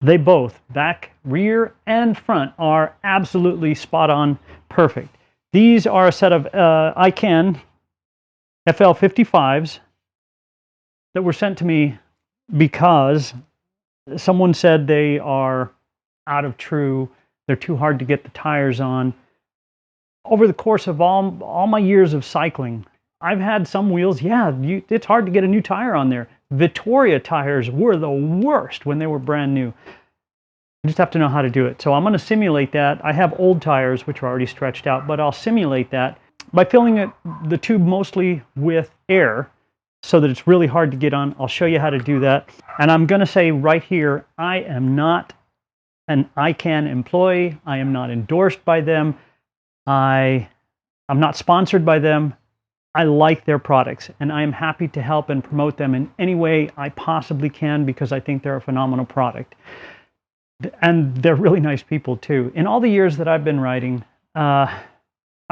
They both, back, rear, and front, are absolutely spot on perfect. These are a set of ICANN FL55s that were sent to me because someone said they are out of true, they're too hard to get the tires on. Over the course of all my years of cycling, I've had some wheels, yeah, it's hard to get a new tire on there. Vittoria tires were the worst when they were brand new. You just have to know how to do it. So I'm going to simulate that. I have old tires, which are already stretched out, but I'll simulate that by filling the tube mostly with air so that it's really hard to get on. I'll show you how to do that. And I'm going to say right here, I am not an ICANN employee. I am not endorsed by them. I'm not sponsored by them. I like their products, and I am happy to help and promote them in any way I possibly can because I think they're a phenomenal product. And they're really nice people too. In all the years that I've been riding, I've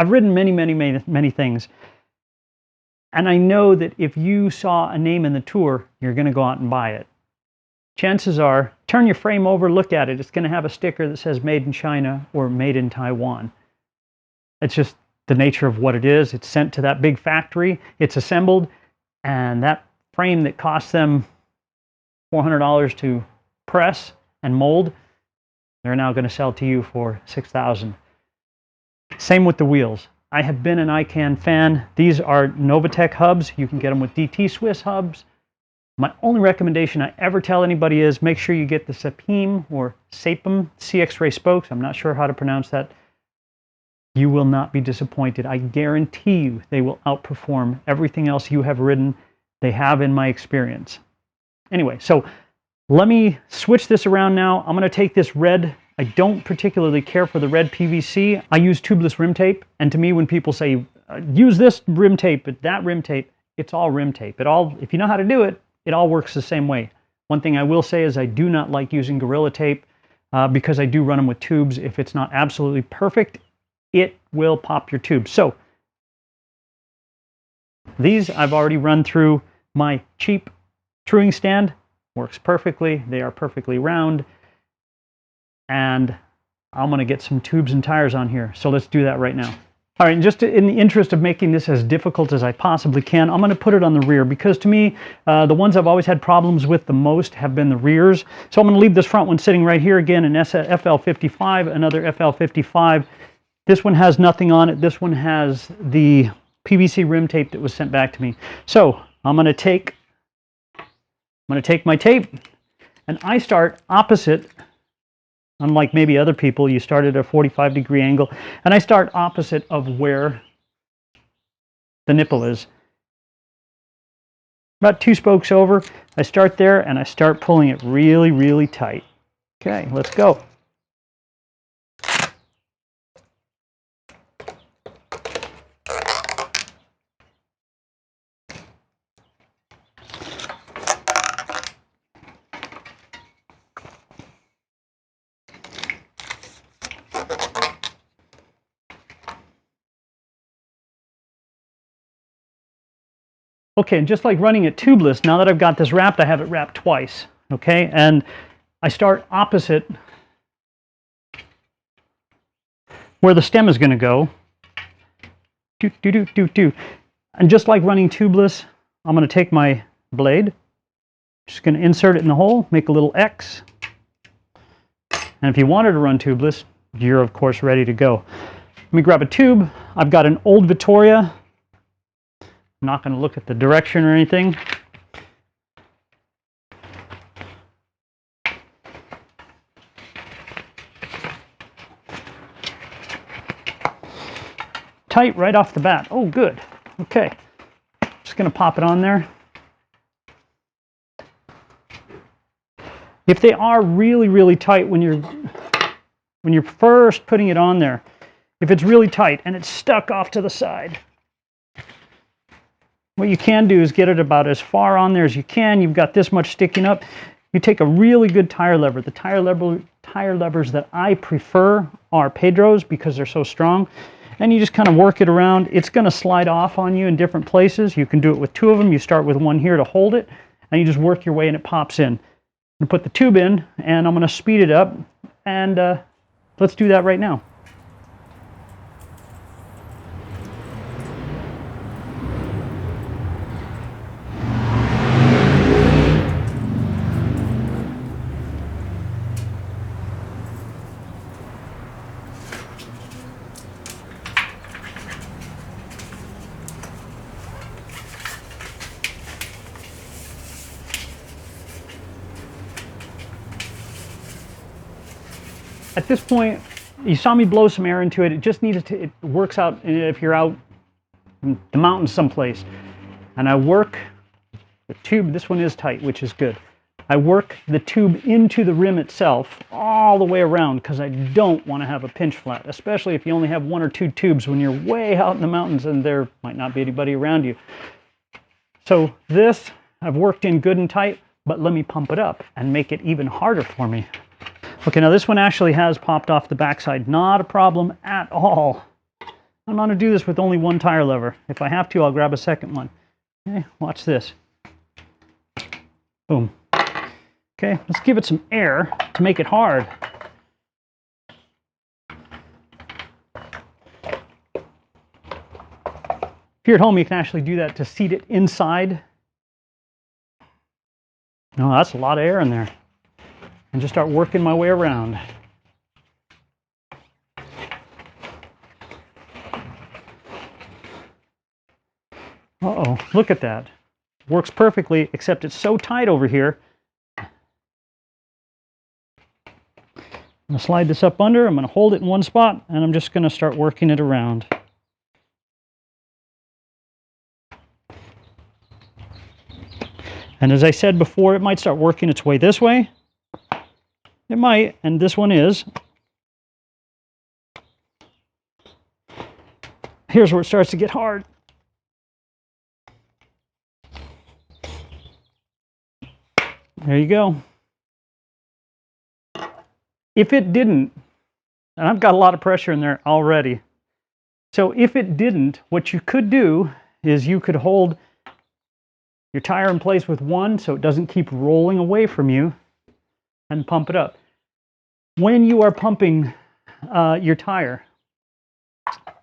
ridden many things. And I know that if you saw a name in the tour, you're going to go out and buy it. Chances are, turn your frame over, look at it. It's going to have a sticker that says made in China or made in Taiwan. It's just the nature of what it is. It's sent to that big factory. It's assembled. And that frame that cost them $400 to press and mold, they're now going to sell to you for $6,000. Same with the wheels. I have been an ICANN fan. These are Novatec hubs. You can get them with DT Swiss hubs. My only recommendation I ever tell anybody is make sure you get the Sapim or Sapim CX-ray spokes. I'm not sure how to pronounce that. You will not be disappointed. I guarantee you they will outperform everything else you have ridden. They have in my experience. Anyway, so let me switch this around now. I'm going to take this red. I don't particularly care for the red PVC. I use tubeless rim tape. And to me, when people say, use this rim tape, that rim tape, it's all rim tape. If you know how to do it, it all works the same way. One thing I will say is I do not like using Gorilla Tape because I do run them with tubes. If it's not absolutely perfect, it will pop your tube. So these I've already run through my cheap truing stand. Works perfectly. They are perfectly round. And I'm going to get some tubes and tires on here. So let's do that right now. All right, and just in the interest of making this as difficult as I possibly can, I'm going to put it on the rear because to me, the ones I've always had problems with the most have been the rears. So I'm going to leave this front one sitting right here again, an FL55, another FL55. This one has nothing on it. This one has the PVC rim tape that was sent back to me. So I'm going to take my tape, and I start opposite. Unlike maybe other people, you start at a 45-degree angle, and I start opposite of where the nipple is. About 2 spokes over, I start there, and I start pulling it really, really tight. Okay, let's go. Okay, and just like running it tubeless, now that I've got this wrapped, I have it wrapped twice. Okay, and I start opposite where the stem is going to go. And just like running tubeless, I'm going to take my blade, just going to insert it in the hole, make a little X. And if you wanted to run tubeless, you're of course ready to go. Let me grab a tube. I've got an old Vittoria. I'm not going to look at the direction or anything. Tight right off the bat. Oh, good. Okay. Just going to pop it on there. If they are really, really tight when you're first putting it on there, if it's really tight and it's stuck off to the side, what you can do is get it about as far on there as you can. You've got this much sticking up. You take a really good tire lever. The tire levers that I prefer are Pedro's because they're so strong. And you just kind of work it around. It's going to slide off on you in different places. You can do it with 2 of them. You start with one here to hold it, and you just work your way and it pops in. I'm going to put the tube in, and I'm going to speed it up, and let's do that right now. At this point, you saw me blow some air into it. It just needed to, it works out if you're out in the mountains someplace. And I work the tube, this one is tight, which is good. I work the tube into the rim itself all the way around because I don't want to have a pinch flat, especially if you only have 1 or 2 tubes when you're way out in the mountains and there might not be anybody around you. So this I've worked in good and tight, but let me pump it up and make it even harder for me. Okay, now this one actually has popped off the backside. Not a problem at all. I'm going to do this with only 1 tire lever. If I have to, I'll grab a second one. Okay, watch this. Boom. Okay, let's give it some air to make it hard. If you're at home, you can actually do that to seat it inside. No, that's a lot of air in there. And just start working my way around. Uh-oh, look at that. Works perfectly, except it's so tight over here. I'm going to slide this up under, I'm going to hold it in one spot, and I'm just going to start working it around. And as I said before, it might start working its way this way. It might, and this one is. Here's where it starts to get hard. There you go. If it didn't, and I've got a lot of pressure in there already, so if it didn't, what you could do is you could hold your tire in place with one so it doesn't keep rolling away from you, and pump it up. When you are pumping your tire,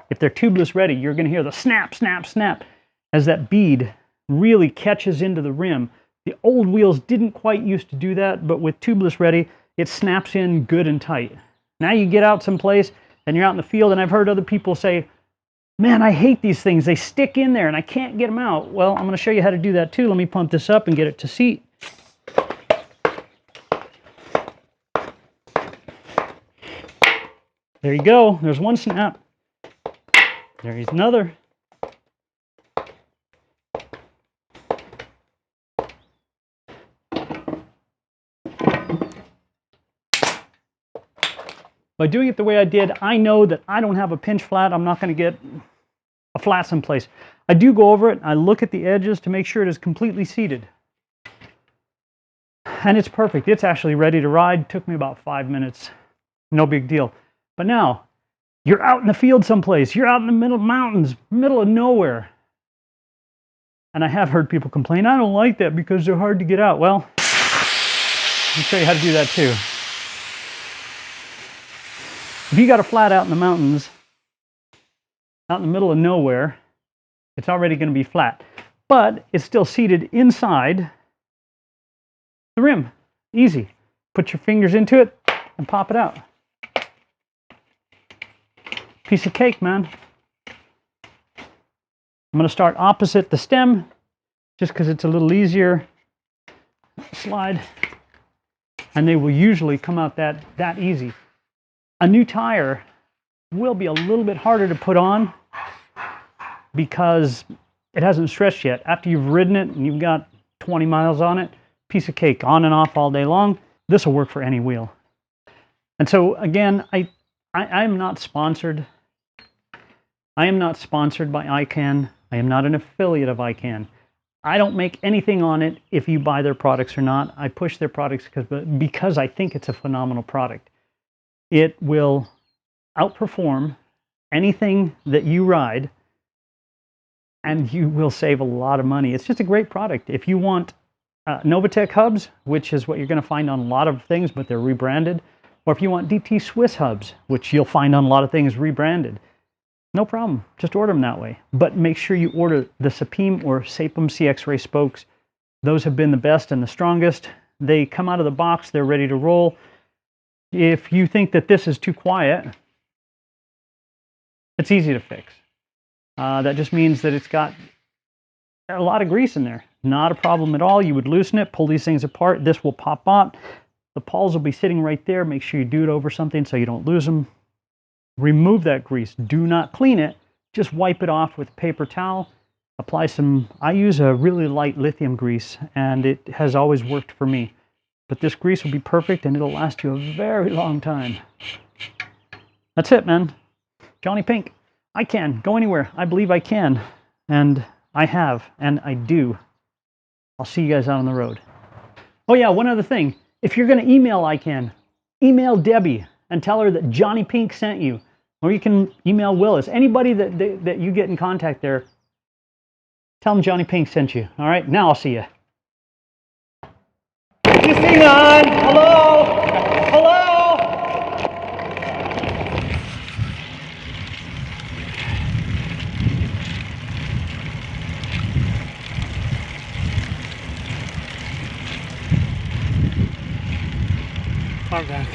if they're tubeless ready, you're going to hear the snap, snap, snap as that bead really catches into the rim. The old wheels didn't quite used to do that, but with tubeless ready, it snaps in good and tight. Now you get out someplace and you're out in the field, and I've heard other people say, man, I hate these things. They stick in there and I can't get them out. Well, I'm going to show you how to do that too. Let me pump this up and get it to seat. There you go. There's one snap. There's another. By doing it the way I did, I know that I don't have a pinch flat. I'm not going to get a flat someplace. I do go over it. I look at the edges to make sure it is completely seated. And it's perfect. It's actually ready to ride. It took me about 5 minutes. No big deal. But now, you're out in the field someplace. You're out in the middle of mountains, middle of nowhere. And I have heard people complain, I don't like that because they're hard to get out. Well, let me show you how to do that too. If you got a flat out in the mountains, out in the middle of nowhere, it's already going to be flat. But it's still seated inside the rim. Easy. Put your fingers into it and pop it out. Piece of cake, man. I'm going to start opposite the stem just because it's a little easier. Slide. And they will usually come out that easy. A new tire will be a little bit harder to put on because it hasn't stretched yet. After you've ridden it and you've got 20 miles on it, piece of cake, on and off all day long. This will work for any wheel. And so again, I'm not sponsored. I am not sponsored by iCan. I am not an affiliate of iCan. I don't make anything on it if you buy their products or not. I push their products because I think it's a phenomenal product. It will outperform anything that you ride, and you will save a lot of money. It's just a great product. If you want Novatech hubs, which is what you're going to find on a lot of things, but they're rebranded. Or if you want DT Swiss hubs, which you'll find on a lot of things rebranded, no problem. Just order them that way. But make sure you order the Sapim or Sapim CX-Ray spokes. Those have been the best and the strongest. They come out of the box. They're ready to roll. If you think that this is too quiet, it's easy to fix. That just means that it's got a lot of grease in there. Not a problem at all. You would loosen it, pull these things apart. This will pop out. The pawls will be sitting right there. Make sure you do it over something so you don't lose them. Remove that grease. Do not clean it. Just wipe it off with a paper towel. Apply some, I use a really light lithium grease, and it has always worked for me. But this grease will be perfect, and it'll last you a very long time. That's it, man. JonnyPink. I can go anywhere. I believe I can. And I have, and I do. I'll see you guys out on the road. Oh yeah, one other thing. If you're going to email ICANN, email Debbie and tell her that JonnyPink sent you. Or you can email Willis. Anybody that you get in contact there, tell them JonnyPink sent you. All right, now I'll see you. Is this thing on? Hello? Hello? I'm back.